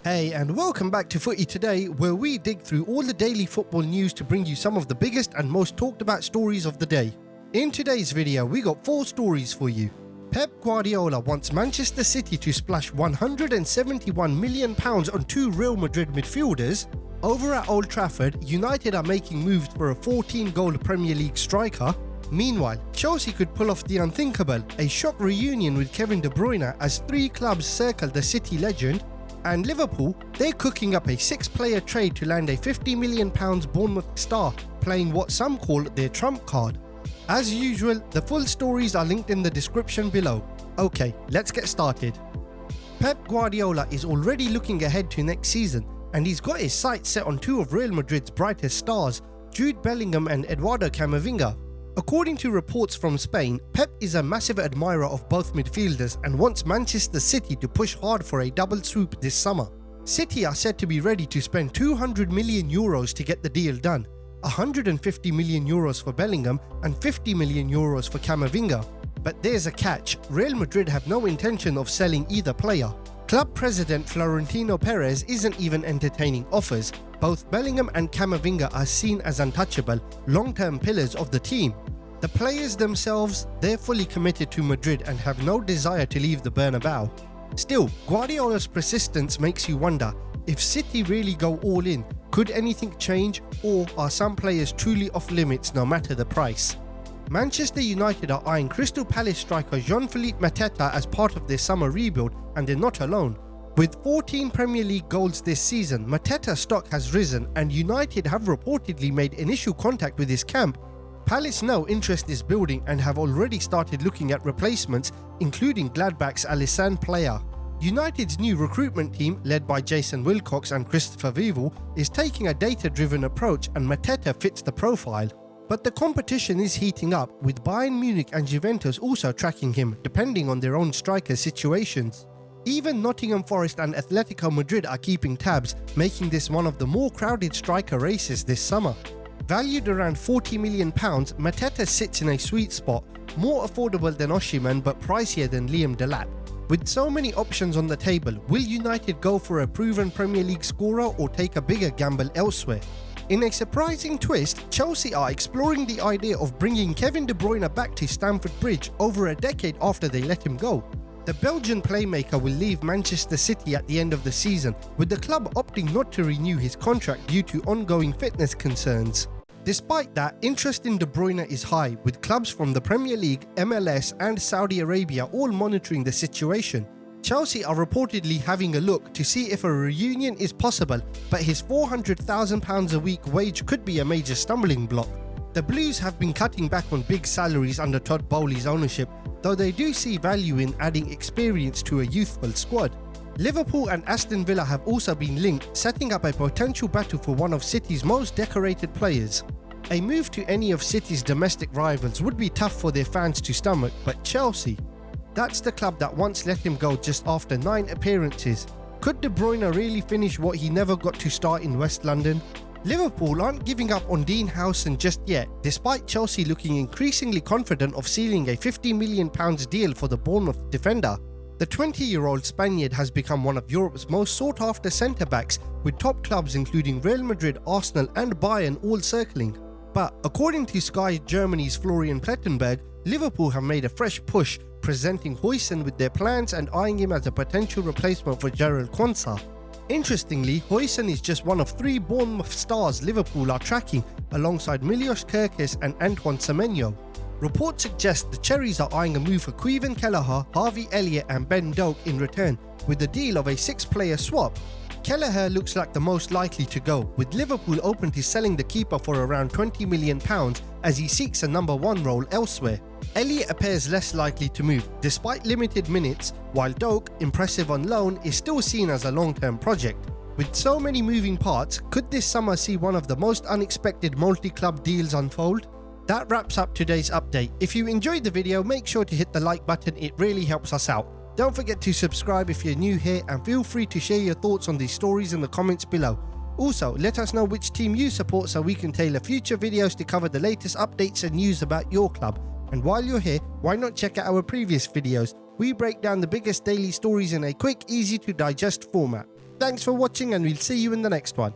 Hey, and welcome back to Footy Today, where we dig through all the daily football news to bring you some of the biggest and most talked about stories of the day. In today's video, we got 4 stories for you. Pep Guardiola wants Manchester City to splash £171 million on 2 Real Madrid midfielders. Over at Old Trafford, United are making moves for a 14-goal Premier League striker. Meanwhile, Chelsea could pull off the unthinkable, a shock reunion with Kevin De Bruyne as 3 clubs circle the City legend. And Liverpool, they're cooking up a 6-player trade to land a £50 million Bournemouth star, playing what some call their trump card. As usual, the full stories are linked in the description below. Okay, let's get started. Pep Guardiola is already looking ahead to next season, and he's got his sights set on 2 of Real Madrid's brightest stars, Jude Bellingham and Eduardo Camavinga. According to reports from Spain, Pep is a massive admirer of both midfielders and wants Manchester City to push hard for a double swoop this summer. City are said to be ready to spend €200 million to get the deal done, €150 million for Bellingham and €50 million for Camavinga. But there's a catch: Real Madrid have no intention of selling either player. Club president Florentino Perez isn't even entertaining offers. Both Bellingham and Camavinga are seen as untouchable, long-term pillars of the team. The players themselves, they're fully committed to Madrid and have no desire to leave the Bernabeu. Still, Guardiola's persistence makes you wonder, if City really go all in, could anything change, or are some players truly off limits no matter the price? Manchester United are eyeing Crystal Palace striker Jean-Philippe Mateta as part of their summer rebuild, and they're not alone. With 14 Premier League goals this season, Mateta's stock has risen, and United have reportedly made initial contact with his camp. Palace know interest is building and have already started looking at replacements, including Gladbach's Alisson player. United's new recruitment team, led by Jason Wilcox and Christopher Vival, is taking a data-driven approach, and Mateta fits the profile. But the competition is heating up, with Bayern Munich and Juventus also tracking him, depending on their own striker situations. Even Nottingham Forest and Atletico Madrid are keeping tabs, making this one of the more crowded striker races this summer. Valued around £40 million, Mateta sits in a sweet spot, more affordable than Osimhen but pricier than Liam Delap. With so many options on the table, will United go for a proven Premier League scorer or take a bigger gamble elsewhere? In a surprising twist, Chelsea are exploring the idea of bringing Kevin De Bruyne back to Stamford Bridge over a decade after they let him go. The Belgian playmaker will leave Manchester City at the end of the season, with the club opting not to renew his contract due to ongoing fitness concerns. Despite that, interest in De Bruyne is high, with clubs from the Premier League, MLS and Saudi Arabia all monitoring the situation. Chelsea are reportedly having a look to see if a reunion is possible, but his £400,000 a week wage could be a major stumbling block. The Blues have been cutting back on big salaries under Todd Bowley's ownership, though they do see value in adding experience to a youthful squad. Liverpool and Aston Villa have also been linked, setting up a potential battle for one of City's most decorated players. A move to any of City's domestic rivals would be tough for their fans to stomach, but Chelsea, that's the club that once let him go just after 9 appearances. Could De Bruyne really finish what he never got to start in West London? Liverpool aren't giving up on Dean Huijsen just yet, despite Chelsea looking increasingly confident of sealing a £50 million deal for the Bournemouth defender. The 20-year-old Spaniard has become one of Europe's most sought-after centre-backs, with top clubs including Real Madrid, Arsenal and Bayern all circling. But according to Sky Germany's Florian Plettenberg, Liverpool have made a fresh push, presenting Huijsen with their plans and eyeing him as a potential replacement for Gerald Quansah. Interestingly, Huijsen is just one of 3 Bournemouth stars Liverpool are tracking, alongside Milos Kerkez and Antoine Semenyo. Reports suggest the Cherries are eyeing a move for Caoimhin Kelleher, Harvey Elliott and Ben Doak in return, with a deal of a 6-player swap. Kelleher looks like the most likely to go, with Liverpool open to selling the keeper for around £20 million as he seeks a number 1 role elsewhere. Elliott appears less likely to move, despite limited minutes, while Doak, impressive on loan, is still seen as a long-term project. With so many moving parts, could this summer see one of the most unexpected multi-club deals unfold? That wraps up today's update. If you enjoyed the video, make sure to hit the like button, it really helps us out. Don't forget to subscribe if you're new here, and feel free to share your thoughts on these stories in the comments below. Also, let us know which team you support so we can tailor future videos to cover the latest updates and news about your club. And while you're here, why not check out our previous videos? We break down the biggest daily stories in a quick, easy to digest format. Thanks for watching and we'll see you in the next one.